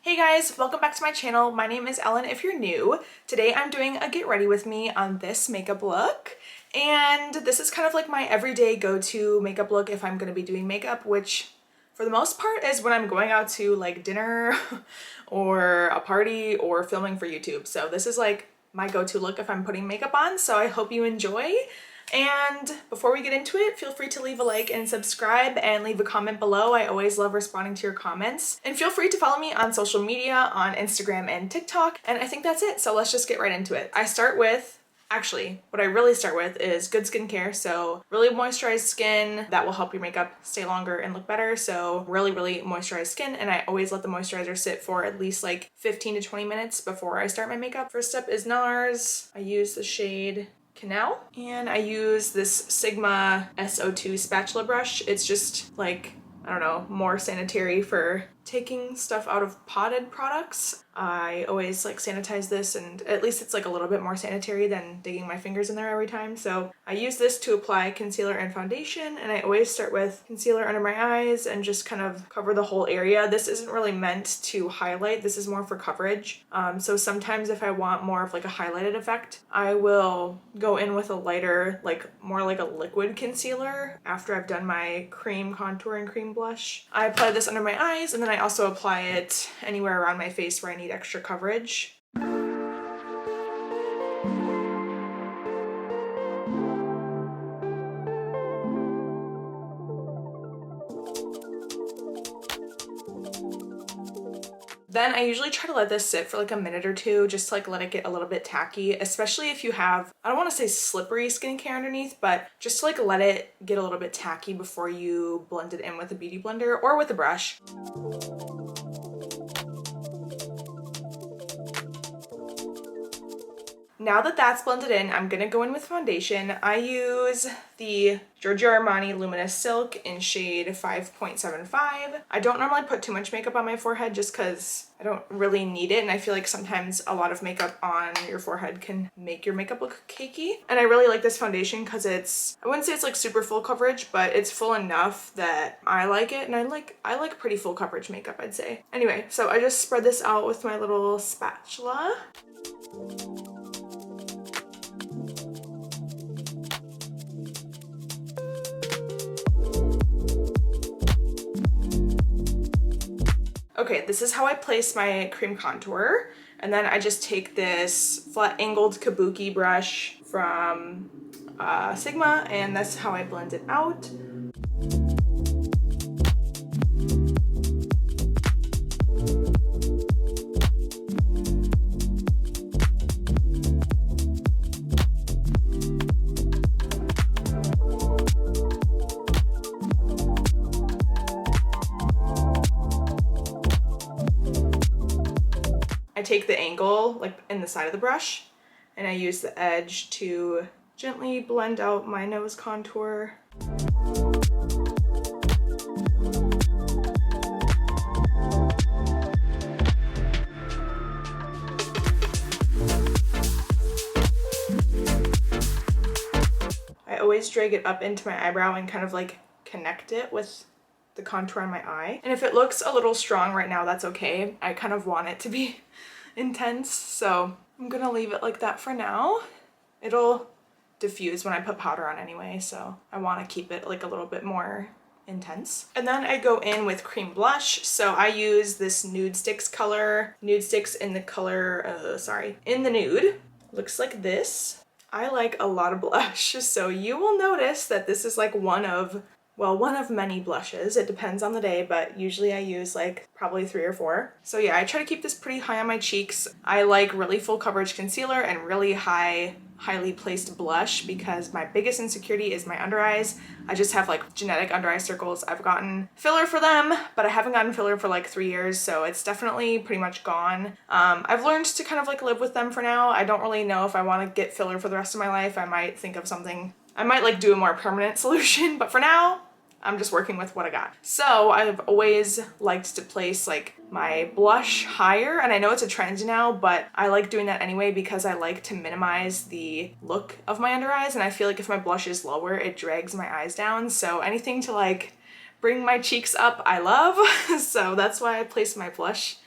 Hey guys, welcome back to my channel. My name is Ellen if you're new. Today I'm doing a get ready with me on this makeup look. And this is kind of like my everyday go-to makeup look if I'm going to be doing makeup, which for the most part is when I'm going out to like dinner or a party or filming for YouTube. So this is like my go-to look if I'm putting makeup on, so I hope you enjoy. And before we get into it, feel free to leave a like and subscribe and leave a comment below. I always love responding to your comments. And feel free to follow me on social media, on Instagram and TikTok. And I think that's it, so let's just get right into it. What I really start with is good skincare. So really moisturized skin that will help your makeup stay longer and look better. So really moisturized skin, and I always let the moisturizer sit for at least like 15 to 20 minutes before I start my makeup. First step is Nars. I use the shade Canal, and I use this Sigma SO2 spatula brush. It's just like, I don't know, more sanitary for taking stuff out of potted products. I always like sanitize this, and at least it's like a little bit more sanitary than digging my fingers in there every time. So I use this to apply concealer and foundation, and I always start with concealer under my eyes and just kind of cover the whole area. This isn't really meant to highlight, this is more for coverage. So sometimes if I want more of like a highlighted effect, I will go in with a lighter, like more like a liquid concealer after I've done my cream contour and cream blush. I apply this under my eyes, and then I also apply it anywhere around my face where I need extra coverage. Then I usually try to let this sit for like a minute or two, just to like let it get a little bit tacky, especially if you have, I don't want to say slippery skincare underneath, but just to like let it get a little bit tacky before you blend it in with a beauty blender or with a brush. Now that that's blended in, I'm gonna go in with foundation. I use the Giorgio Armani Luminous Silk in shade 5.75. I don't normally put too much makeup on my forehead just because I don't really need it, and I feel like sometimes a lot of makeup on your forehead can make your makeup look cakey. And I really like this foundation because it's, I wouldn't say it's like super full coverage, but it's full enough that I like it, and I like pretty full coverage makeup, I'd say. Anyway, so I just spread this out with my little spatula. Okay, this is how I place my cream contour, and then I just take this flat angled kabuki brush from Sigma, and that's how I blend it out. I take the angle like in the side of the brush, and I use the edge to gently blend out my nose contour. I always drag it up into my eyebrow and kind of like connect it with the contour on my eye. And if it looks a little strong right now, that's okay. I kind of want it to be intense, so I'm gonna leave it like that for now. It'll diffuse when I put powder on anyway, so I want to keep it like a little bit more intense. And then I go in with cream blush. So I use this Nude Sticks color, Nude Sticks in the color, in the nude. Looks like this. I like a lot of blush, so you will notice that this is like one of many blushes. It depends on the day, but usually I use like probably 3 or 4. So yeah, I try to keep this pretty high on my cheeks. I like really full coverage concealer and really highly placed blush because my biggest insecurity is my under eyes. I just have like genetic under eye circles. I've gotten filler for them, but I haven't gotten filler for like 3 years, so it's definitely pretty much gone. I've learned to kind of like live with them for now. I don't really know if I want to get filler for the rest of my life. I might think of something. I might like do a more permanent solution, but for now, I'm just working with what I got. So I've always liked to place like my blush higher, and I know it's a trend now, but I like doing that anyway because I like to minimize the look of my under eyes, and I feel like if my blush is lower, it drags my eyes down. So anything to like bring my cheeks up, I love. So that's why I place my blush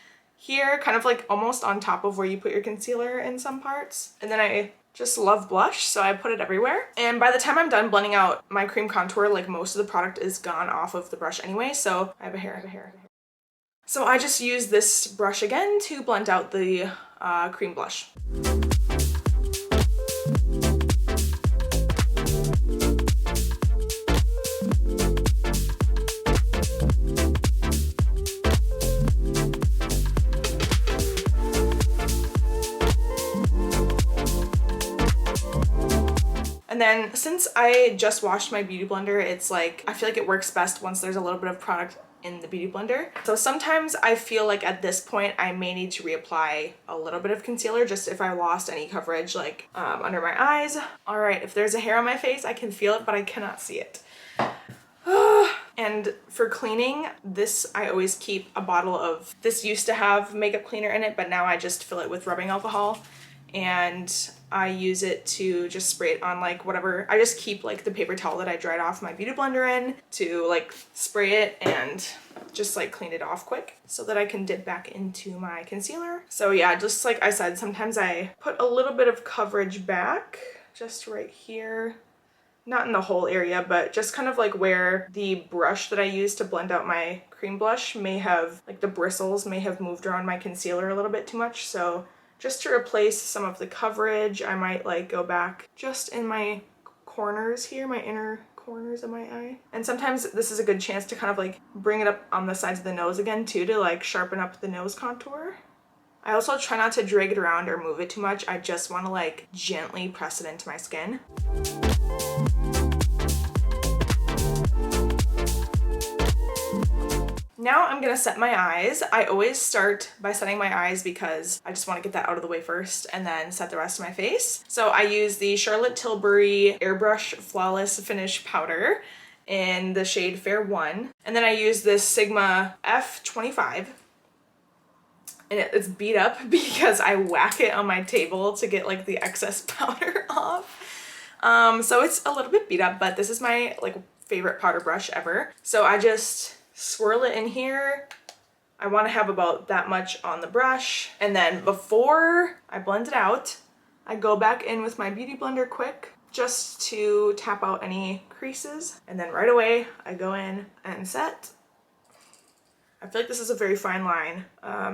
here, kind of like almost on top of where you put your concealer in some parts. And then I just love blush, so I put it everywhere. And by the time I'm done blending out my cream contour, like most of the product is gone off of the brush anyway, so I have a hair. So I just use this brush again to blend out the cream blush. And then since I just washed my beauty blender, it's like, I feel like it works best once there's a little bit of product in the beauty blender. So sometimes I feel like at this point I may need to reapply a little bit of concealer just if I lost any coverage like under my eyes. All right, if there's a hair on my face, I can feel it, but I cannot see it. And for cleaning, this, I always keep a bottle of, this used to have makeup cleaner in it, but now I just fill it with rubbing alcohol. And I use it to just spray it on like whatever. I just keep like the paper towel that I dried off my beauty blender in to like spray it and just like clean it off quick so that I can dip back into my concealer. So yeah, just like I said, sometimes I put a little bit of coverage back just right here. Not in the whole area, but just kind of like where the brush that I used to blend out my cream blush may have, like the bristles may have moved around my concealer a little bit too much. So just to replace some of the coverage, I might like go back just in my corners here, my inner corners of my eye. And sometimes this is a good chance to kind of like bring it up on the sides of the nose again too, to like sharpen up the nose contour. I also try not to drag it around or move it too much. I just want to like gently press it into my skin. Now I'm gonna set my eyes. I always start by setting my eyes because I just want to get that out of the way first and then set the rest of my face. So I use the Charlotte Tilbury Airbrush Flawless Finish Powder in the shade Fair 1. And then I use this Sigma F25. And it's beat up because I whack it on my table to get like the excess powder off. So it's a little bit beat up, but this is my like favorite powder brush ever. So I just swirl it in here. I want to have about that much on the brush. And then before I blend it out, I go back in with my beauty blender quick just to tap out any creases. And then right away, I go in and set. I feel like this is a very fine line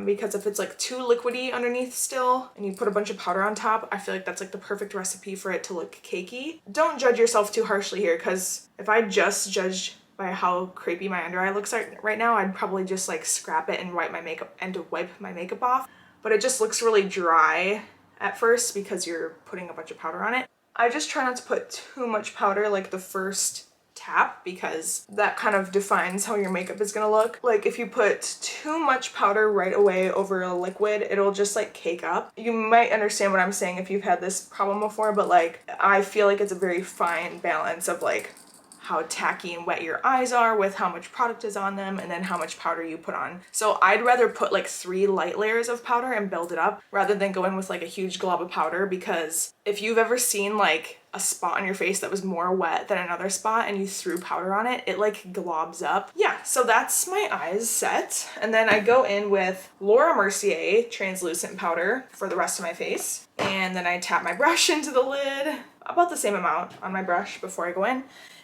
because if it's like too liquidy underneath still and you put a bunch of powder on top, I feel like that's like the perfect recipe for it to look cakey. Don't judge yourself too harshly here, because if I just judged by how crepey my under eye looks like right now, I'd probably just like scrap it and wipe my makeup off. But it just looks really dry at first because you're putting a bunch of powder on it. I just try not to put too much powder like the first tap, because that kind of defines how your makeup is gonna look. Like if you put too much powder right away over a liquid, it'll just like cake up. You might understand what I'm saying if you've had this problem before, but like I feel like it's a very fine balance of like how tacky and wet your eyes are with how much product is on them and then how much powder you put on. So I'd rather put like 3 light layers of powder and build it up rather than go in with like a huge glob of powder, because if you've ever seen like a spot on your face that was more wet than another spot and you threw powder on it, it like globs up. Yeah, so that's my eyes set. And then I go in with Laura Mercier translucent powder for the rest of my face. And then I tap my brush into the lid, about the same amount on my brush before I go in.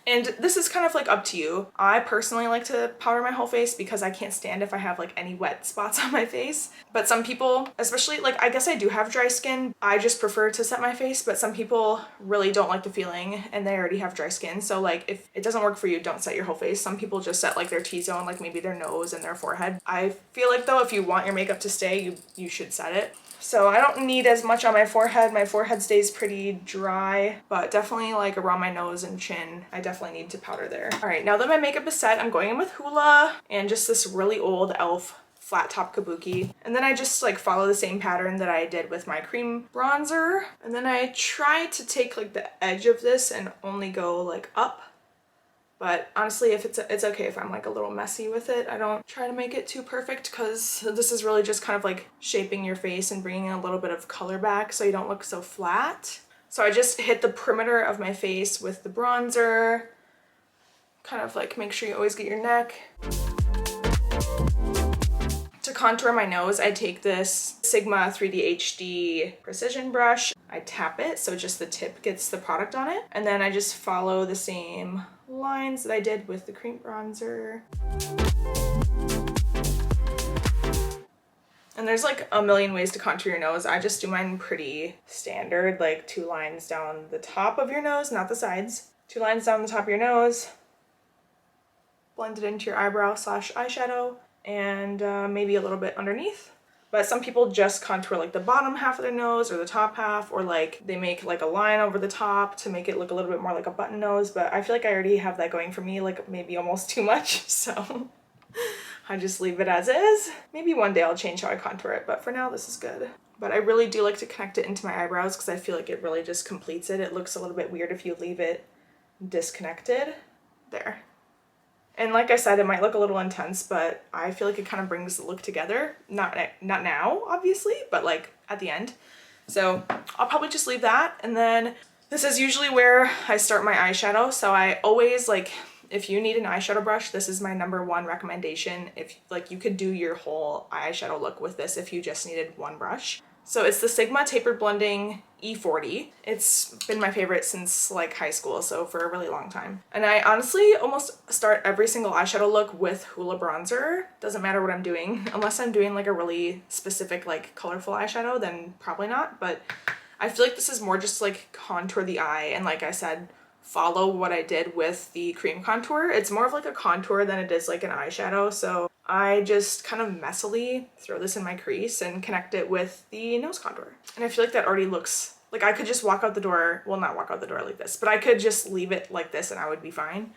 And this is kind of like up to you. I personally like to powder my whole face because I can't stand if I have like any wet spots on my face. But some people, especially like, I guess I do have dry skin. I just prefer to set my face, but some people really don't like the feeling and they already have dry skin. So like if it doesn't work for you, don't set your whole face. Some people just set like their T-zone, like maybe their nose and their forehead. I feel like though, if you want your makeup to stay, you should set it. So I don't need as much on my forehead. My forehead stays pretty dry, but definitely like around my nose and chin, I definitely need to powder there. All right, now that my makeup is set, I'm going in with Hoola and just this really old e.l.f. flat top kabuki. And then I just like follow the same pattern that I did with my cream bronzer. And then I try to take like the edge of this and only go like up. But honestly, if it's okay if I'm like a little messy with it. I don't try to make it too perfect because this is really just kind of like shaping your face and bringing a little bit of color back so you don't look so flat. So I just hit the perimeter of my face with the bronzer. Kind of like make sure you always get your neck. To contour my nose, I take this Sigma 3D HD precision brush. I tap it so just the tip gets the product on it. And then I just follow the same lines that I did with the cream bronzer. And there's like a million ways to contour your nose. I just do mine pretty standard, like 2 lines down the top of your nose, not the sides. 2 lines down the top of your nose. Blend it into your eyebrow slash eyeshadow, and maybe a little bit underneath. But some people just contour like the bottom half of their nose or the top half, or like they make like a line over the top to make it look a little bit more like a button nose. But I feel like I already have that going for me, like maybe almost too much. So I just leave it as is. Maybe one day I'll change how I contour it, but for now this is good. But I really do like to connect it into my eyebrows because I feel like it really just completes it. It looks a little bit weird if you leave it disconnected. There. And like I said, it might look a little intense, but I feel like it kind of brings the look together. Not now, obviously, but like at the end. So I'll probably just leave that. And then this is usually where I start my eyeshadow. So I always like, if you need an eyeshadow brush, this is my #1 recommendation. If like you could do your whole eyeshadow look with this if you just needed one brush. So it's the Sigma Tapered Blending E40. It's been my favorite since like high school, so for a really long time. And I honestly almost start every single eyeshadow look with Hoola bronzer. Doesn't matter what I'm doing, unless I'm doing like a really specific like colorful eyeshadow, then probably not. But I feel like this is more just like contour the eye, and like I said, follow what I did with the cream contour. It's more of like a contour than it is like an eyeshadow. So I just kind of messily throw this in my crease and connect it with the nose contour. And I feel like that already looks like I could just walk out the door. Well, not walk out the door like this, but I could just leave it like this and I would be fine.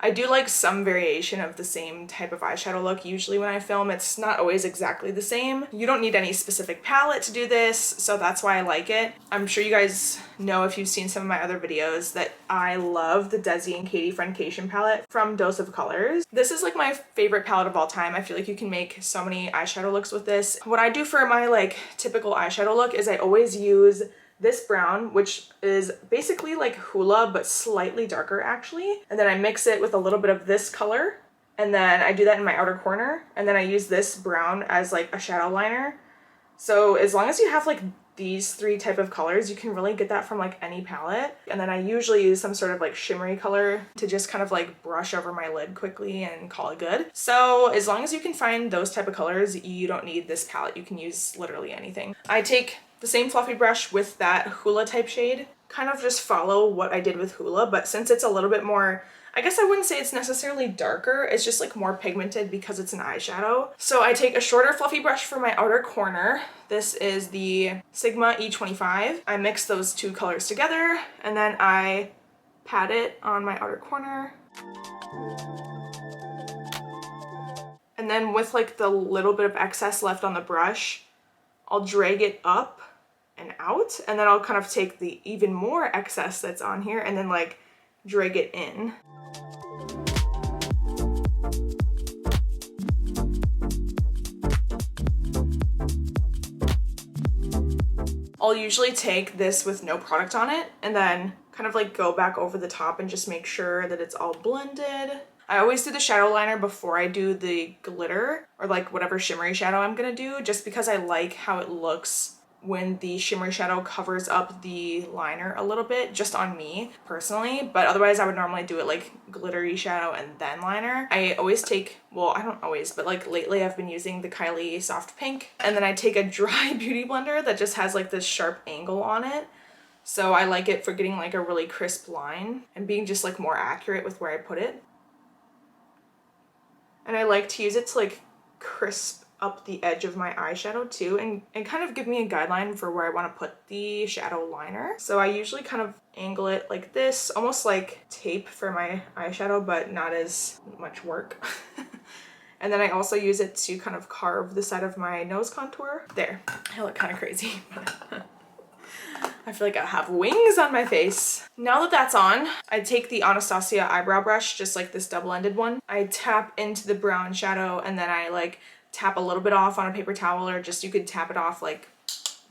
I do like some variation of the same type of eyeshadow look. Usually when I film, it's not always exactly the same. You don't need any specific palette to do this, so that's why I like it. I'm sure you guys know if you've seen some of my other videos that I love the Desi and Katy Friendcation palette from Dose of Colors. This is like my favorite palette of all time. I feel like you can make so many eyeshadow looks with this. What I do for my like typical eyeshadow look is I always use this brown, which is basically like Hoola, but slightly darker actually. And then I mix it with a little bit of this color. And then I do that in my outer corner. And then I use this brown as like a shadow liner. So as long as you have like these 3 type of colors, you can really get that from like any palette. And then I usually use some sort of like shimmery color to just kind of like brush over my lid quickly and call it good. So as long as you can find those type of colors, you don't need this palette. You can use literally anything. I take the same fluffy brush with that Hoola type shade, kind of just follow what I did with Hoola, but since it's a little bit more, I guess I wouldn't say it's necessarily darker, it's just like more pigmented because it's an eyeshadow. So I take a shorter fluffy brush for my outer corner. This is the Sigma E25. I mix those 2 colors together and then I pat it on my outer corner. And then with like the little bit of excess left on the brush, I'll drag it up and out, and then I'll kind of take the even more excess that's on here and then like drag it in. I'll usually take this with no product on it and then kind of like go back over the top and just make sure that it's all blended. I always do the shadow liner before I do the glitter or like whatever shimmery shadow I'm gonna do, just because I like how it looks when the shimmery shadow covers up the liner a little bit, just on me personally, but otherwise I would normally do it like glittery shadow and then liner. I always take, well, I don't always, but like lately I've been using the Kylie Soft Pink, and then I take a dry beauty blender that just has like this sharp angle on it. So I like it for getting like a really crisp line and being just like more accurate with where I put it. And I like to use it to like crisp up the edge of my eyeshadow too, and kind of give me a guideline for where I want to put the shadow liner. So I usually kind of angle it like this, almost like tape for my eyeshadow, but not as much work. And then I also use it to kind of carve the side of my nose contour. There, I look kind of crazy. I feel like I have wings on my face. Now that that's on, I take the Anastasia eyebrow brush, just like this double-ended one. I tap into the brown shadow and then I like tap a little bit off on a paper towel, or just you could tap it off like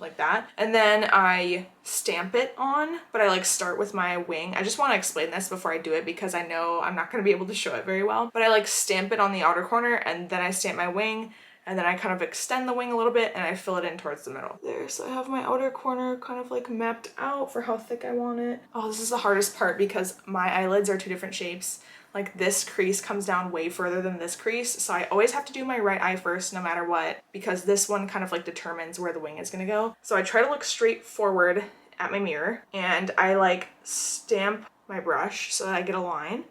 like that. And then I stamp it on, but I like start with my wing. I just want to explain this before I do it because I know I'm not going to be able to show it very well. But I like stamp it on the outer corner and then I stamp my wing. And then I kind of extend the wing a little bit and I fill it in towards the middle. There, so I have my outer corner kind of like mapped out for how thick I want it. Oh, this is the hardest part because my eyelids are 2 different shapes. Like this crease comes down way further than this crease. So I always have to do my right eye first no matter what, because this one kind of like determines where the wing is gonna go. So I try to look straight forward at my mirror and I like stamp my brush so that I get a line.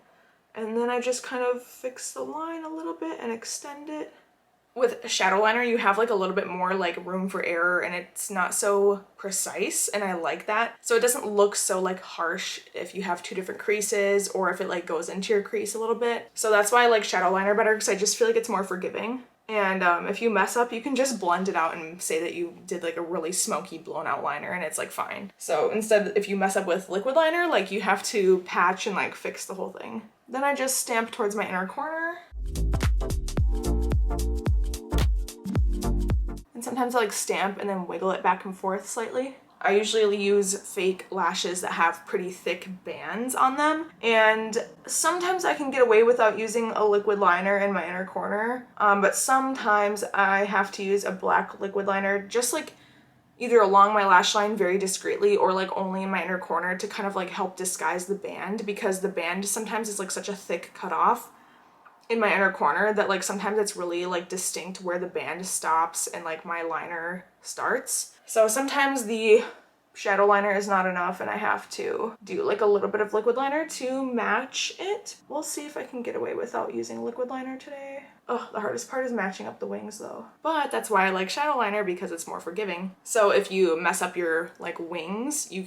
And then I just kind of fix the line a little bit and extend it. With a shadow liner, you have like a little bit more like room for error and it's not so precise, and I like that. So it doesn't look so like harsh if you have 2 different creases or if it like goes into your crease a little bit. So that's why I like shadow liner better, because I just feel like it's more forgiving. And if you mess up, you can just blend it out and say that you did like a really smoky blown out liner and it's like fine. So instead, if you mess up with liquid liner, like you have to patch and like fix the whole thing. Then I just stamp towards my inner corner. And sometimes I like stamp and then wiggle it back and forth slightly. I usually use fake lashes that have pretty thick bands on them, and sometimes I can get away without using a liquid liner in my inner corner, but sometimes I have to use a black liquid liner just like either along my lash line very discreetly or like only in my inner corner to kind of like help disguise the band, because the band sometimes is like such a thick cutoff in my inner corner that like sometimes it's really like distinct where the band stops and like my liner starts. So sometimes the shadow liner is not enough and I have to do like a little bit of liquid liner to match it. We'll see if I can get away without using liquid liner today. Oh, the hardest part is matching up the wings though. But that's why I like shadow liner, because it's more forgiving. So if you mess up your like wings, you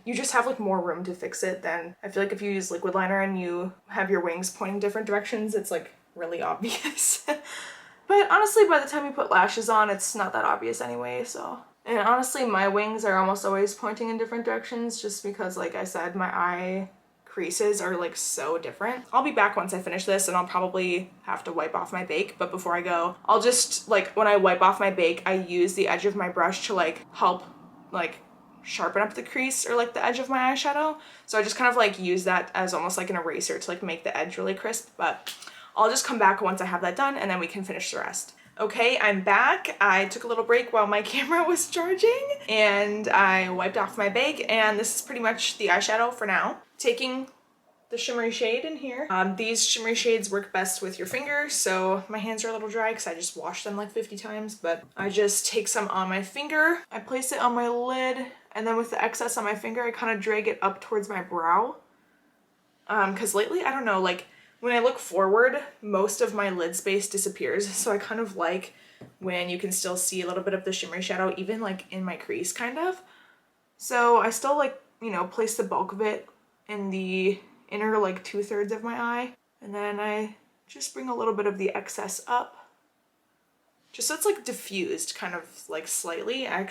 just have like more room to fix it than I feel like if you use liquid liner and you have your wings pointing different directions, it's like really obvious. But honestly, by the time you put lashes on, it's not that obvious anyway, so. And honestly, my wings are almost always pointing in different directions just because, like I said, my eye creases are like so different. I'll be back once I finish this and I'll probably have to wipe off my bake, but before I go, I'll just like, when I wipe off my bake, I use the edge of my brush to like help like sharpen up the crease or like the edge of my eyeshadow. So I just kind of like use that as almost like an eraser to like make the edge really crisp, but I'll just come back once I have that done and then we can finish the rest. Okay, I'm back. I took a little break while my camera was charging and I wiped off my bake, and this is pretty much the eyeshadow for now. Taking the shimmery shade in here. These shimmery shades work best with your fingers, so my hands are a little dry because I just washed them like 50 times, but I just take some on my finger, I place it on my lid, and then with the excess on my finger, I kind of drag it up towards my brow. Because lately, I don't know, like, when I look forward, most of my lid space disappears, so I kind of like when you can still see a little bit of the shimmery shadow, even like in my crease, kind of. So I still like, you know, place the bulk of it in the inner like 2/3 of my eye, and then I just bring a little bit of the excess up, just so it's like diffused kind of like slightly. I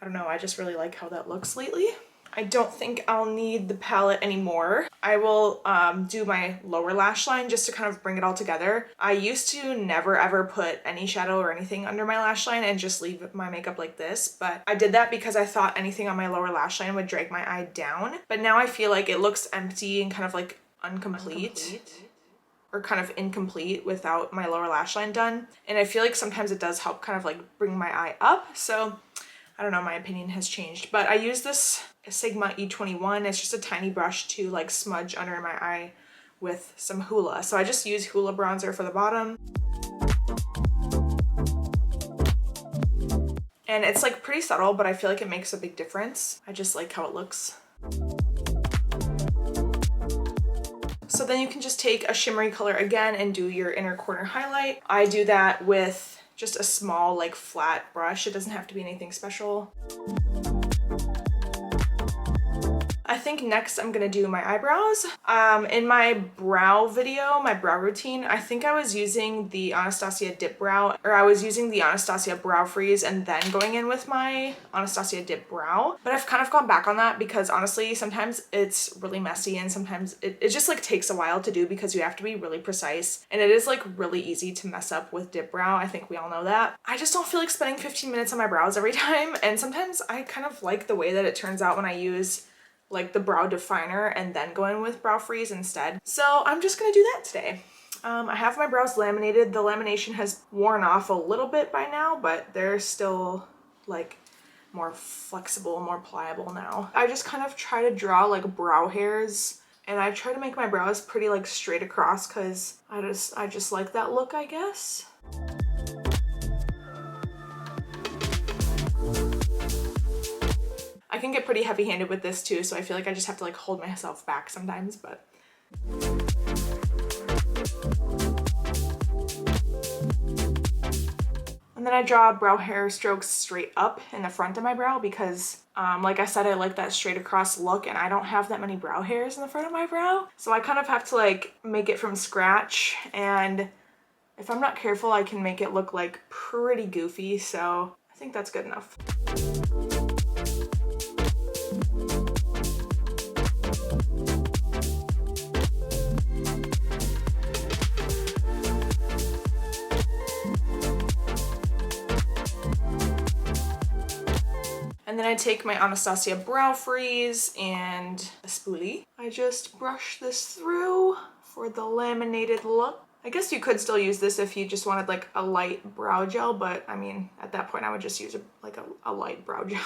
don't know, I just really like how that looks lately. I don't think I'll need the palette anymore. I will do my lower lash line just to kind of bring it all together. I used to never ever put any shadow or anything under my lash line and just leave my makeup like this, but I did that because I thought anything on my lower lash line would drag my eye down. But now I feel like it looks empty and kind of like incomplete. Or kind of incomplete without my lower lash line done. And I feel like sometimes it does help kind of like bring my eye up. So I don't know, my opinion has changed, but I use this Sigma E21. It's just a tiny brush to like smudge under my eye with some Hoola. So I just use Hoola bronzer for the bottom. And it's like pretty subtle, but I feel like it makes a big difference. I just like how it looks. So then you can just take a shimmery color again and do your inner corner highlight. I do that with just a small like flat brush. It doesn't have to be anything special. I think next I'm gonna do my eyebrows. In my brow video, my brow routine, I think I was using the Anastasia Dip Brow, or I was using the Anastasia Brow Freeze and then going in with my Anastasia Dip Brow. But I've kind of gone back on that because honestly, sometimes it's really messy and sometimes it just like takes a while to do because you have to be really precise. And it is like really easy to mess up with dip brow. I think we all know that. I just don't feel like spending 15 minutes on my brows every time. And sometimes I kind of like the way that it turns out when I use like the brow definer and then go in with brow freeze instead. So I'm just gonna do that today. I have my brows laminated. The lamination has worn off a little bit by now, but they're still like more flexible, more pliable now. I just kind of try to draw like brow hairs, and I try to make my brows pretty like straight across because I just like that look, I guess. I can get pretty heavy-handed with this too, so I feel like I just have to like hold myself back sometimes, but. And then I draw brow hair strokes straight up in the front of my brow because, like I said, I like that straight across look and I don't have that many brow hairs in the front of my brow. So I kind of have to like make it from scratch, and if I'm not careful, I can make it look like pretty goofy, so I think that's good enough. And then I take my Anastasia Brow Freeze and a spoolie. I just brush this through for the laminated look. I guess you could still use this if you just wanted like a light brow gel, but I mean, at that point I would just use a light brow gel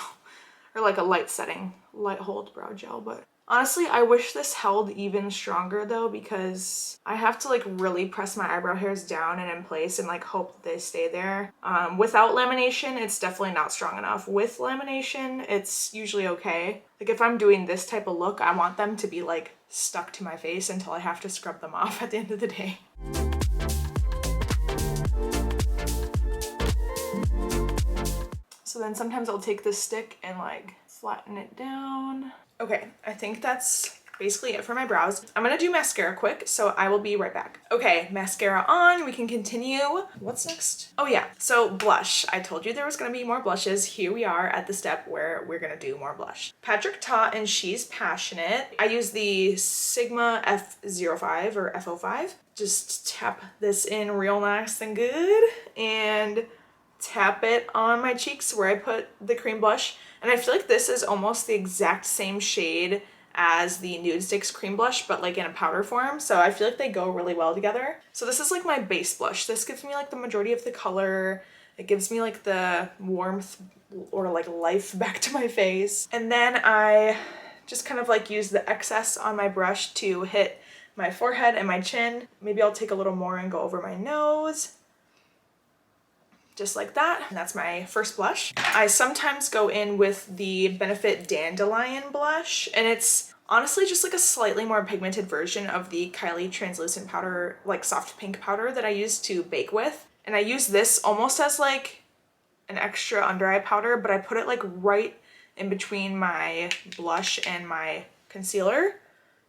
or like a light setting, light hold brow gel. But honestly, I wish this held even stronger though, because I have to like really press my eyebrow hairs down and in place and like hope that they stay there. Without lamination, it's definitely not strong enough. With lamination, it's usually okay. Like if I'm doing this type of look, I want them to be like stuck to my face until I have to scrub them off at the end of the day. So then sometimes I'll take this stick and like flatten it down. Okay, I think that's basically it for my brows. I'm gonna do mascara quick, so I will be right back. Okay, mascara on, we can continue. What's next? Oh yeah, so blush. I told you there was gonna be more blushes. Here we are at the step where we're gonna do more blush. Patrick Ta and She's Passionate. I use the Sigma F05 or F05. Just tap this in real nice and good and tap it on my cheeks where I put the cream blush. And I feel like this is almost the exact same shade as the Nude Sticks cream blush, but like in a powder form. So I feel like they go really well together. So this is like my base blush. This gives me like the majority of the color. It gives me like the warmth or like life back to my face. And then I just kind of like use the excess on my brush to hit my forehead and my chin. Maybe I'll take a little more and go over my nose. Just like that. And that's my first blush. I sometimes go in with the Benefit Dandelion blush, and it's honestly just like a slightly more pigmented version of the Kylie translucent powder, like soft pink powder that I use to bake with. And I use this almost as like an extra under eye powder, but I put it like right in between my blush and my concealer,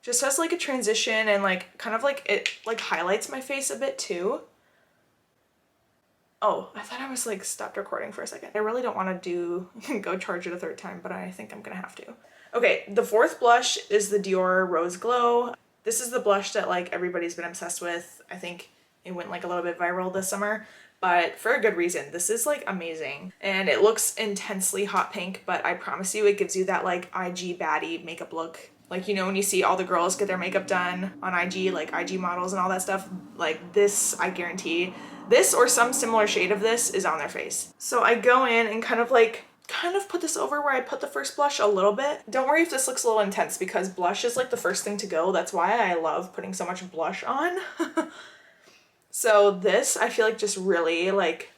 just as like a transition, and like kind of like it like highlights my face a bit too. Oh, I thought I was like stopped recording for a second. I really don't want to go charge it a third time, but I think I'm gonna have to. Okay, the fourth blush is the Dior Rose Glow. This is the blush that like everybody's been obsessed with. I think it went like a little bit viral this summer, but for a good reason. This is like amazing. And it looks intensely hot pink, but I promise you it gives you that like IG baddie makeup look. Like, you know, when you see all the girls get their makeup done on IG, like IG models and all that stuff, like this, I guarantee this or some similar shade of this is on their face. So I go in and kind of put this over where I put the first blush a little bit. Don't worry if this looks a little intense because blush is like the first thing to go. That's why I love putting so much blush on. So this, I feel like just really like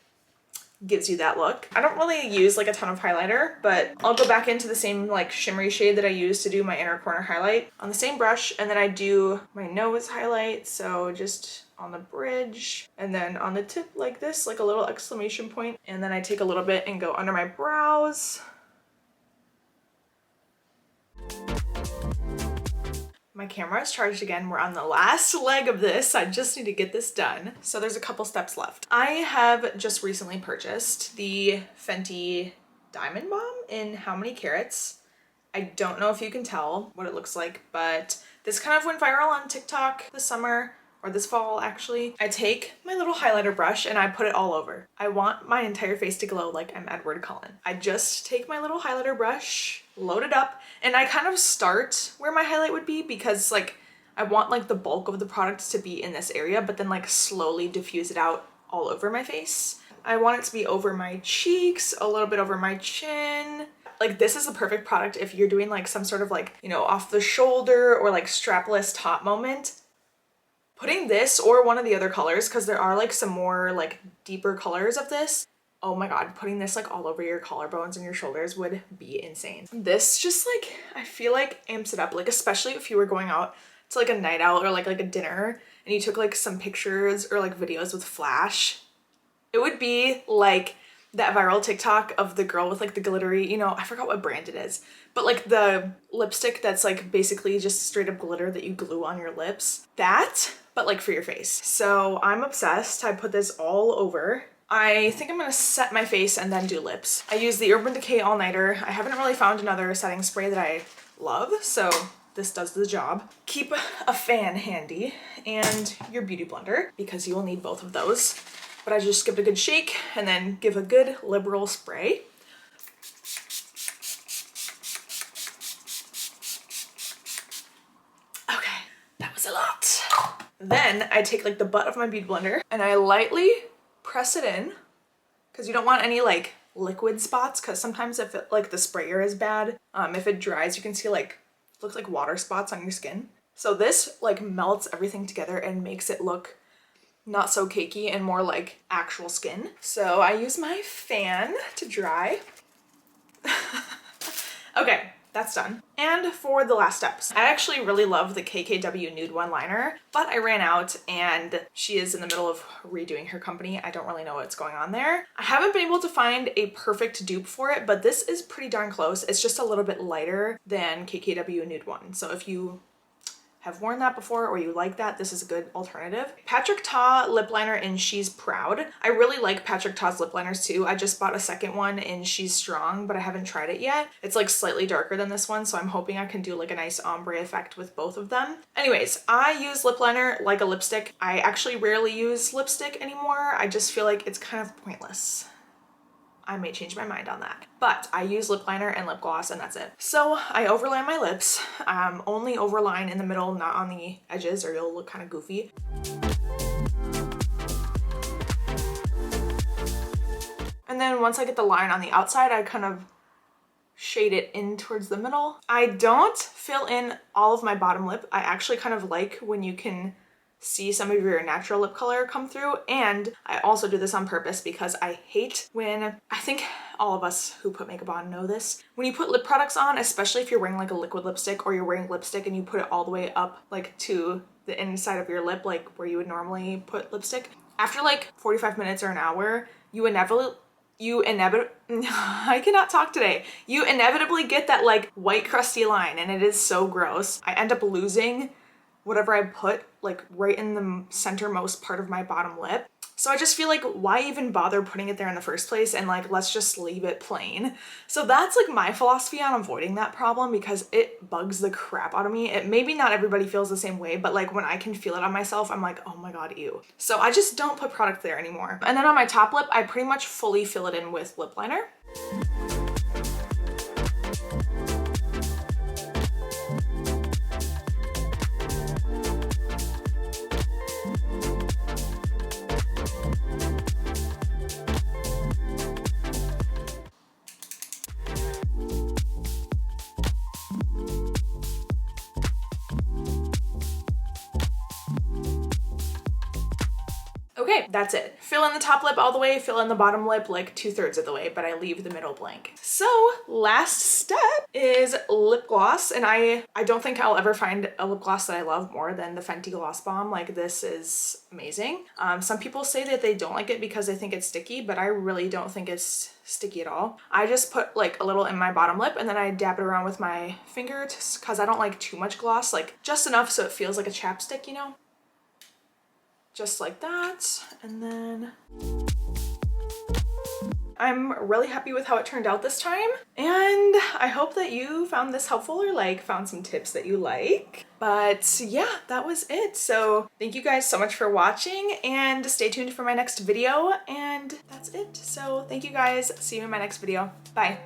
gives you that look. I don't really use like a ton of highlighter, but I'll go back into the same like shimmery shade that I used to do my inner corner highlight on the same brush, and then I do my nose highlight, so just on the bridge and then on the tip like this, like a little exclamation point, and then I take a little bit and go under my brows. My camera is charged again. We're on the last leg of this. I just need to get this done. So there's a couple steps left. I have just recently purchased the Fenty Diamond Bomb in How Many Carats. I don't know if you can tell what it looks like, but this kind of went viral on TikTok this summer, or this fall actually. I take my little highlighter brush and I put it all over. I want my entire face to glow like I'm Edward Cullen. I just take my little highlighter brush, load it up, and I kind of start where my highlight would be because like I want like the bulk of the product to be in this area, but then like slowly diffuse it out all over my face. I want it to be over my cheeks, a little bit over my chin. Like this is the perfect product if you're doing like some sort of like, you know, off the shoulder or like strapless top moment. Putting this or one of the other colors, because there are like some more like deeper colors of this. Oh my God, putting this like all over your collarbones and your shoulders would be insane. This just like, I feel like amps it up, like especially if you were going out to like a night out or like a dinner and you took like some pictures or like videos with flash. It would be like that viral TikTok of the girl with like the glittery, you know, I forgot what brand it is, but like the lipstick that's like basically just straight up glitter that you glue on your lips. That, but like for your face. So I'm obsessed. I put this all over. I think I'm gonna set my face and then do lips. I use the Urban Decay All Nighter. I haven't really found another setting spray that I love, so this does the job. Keep a fan handy and your beauty blender because you will need both of those. But I just give it a good shake and then give a good liberal spray. Okay, that was a lot. Then I take like the butt of my beauty blender and I lightly press it in because you don't want any like liquid spots, because sometimes if it, like the sprayer is bad, if it dries, you can see like, looks like water spots on your skin. So this like melts everything together and makes it look not so cakey and more like actual skin. So I use my fan to dry. Okay, that's done. And for the last steps, I actually really love the KKW Nude One Liner, but I ran out and she is in the middle of redoing her company. I don't really know what's going on there. I haven't been able to find a perfect dupe for it, but this is pretty darn close. It's just a little bit lighter than KKW Nude One. So if you have worn that before or you like that, this is a good alternative. Patrick Ta lip liner in She's Proud. I really like Patrick Ta's lip liners too. I just bought a second one in She's Strong, but I haven't tried it yet. It's like slightly darker than this one, so I'm hoping I can do like a nice ombre effect with both of them. Anyways, I use lip liner like a lipstick. I actually rarely use lipstick anymore. I just feel like it's kind of pointless. I may change my mind on that. But I use lip liner and lip gloss and that's it. So I overline my lips, only overline in the middle, not on the edges or you'll look kind of goofy. And then once I get the line on the outside, I kind of shade it in towards the middle. I don't fill in all of my bottom lip. I actually kind of like when you can see some of your natural lip color come through, and I also do this on purpose because I hate when, I think all of us who put makeup on know this, when you put lip products on, especially if you're wearing like a liquid lipstick or you're wearing lipstick and you put it all the way up like to the inside of your lip, like where you would normally put lipstick, after like 45 minutes or an hour, you inevitably I cannot talk today. You inevitably get that like white crusty line and it is so gross. I end up losing whatever I put like right in the centermost part of my bottom lip. So I just feel like why even bother putting it there in the first place, and like let's just leave it plain. So that's like my philosophy on avoiding that problem because it bugs the crap out of me. It maybe not everybody feels the same way, but like when I can feel it on myself, I'm like, oh my God, ew. So I just don't put product there anymore. And then on my top lip, I pretty much fully fill it in with lip liner. Okay, that's it. Fill in the top lip all the way, fill in the bottom lip like 2/3 of the way, but I leave the middle blank. So last step is lip gloss, and I don't think I'll ever find a lip gloss that I love more than the Fenty Gloss Bomb. Like, this is amazing. Some people say that they don't like it because they think it's sticky, but I really don't think it's sticky at all. I just put like a little in my bottom lip and then I dab it around with my finger because I don't like too much gloss, like just enough so it feels like a chapstick, you know? Just like that. And then I'm really happy with how it turned out this time. And I hope that you found this helpful or like found some tips that you like. But yeah, that was it. So thank you guys so much for watching and stay tuned for my next video. And that's it. So thank you guys. See you in my next video. Bye.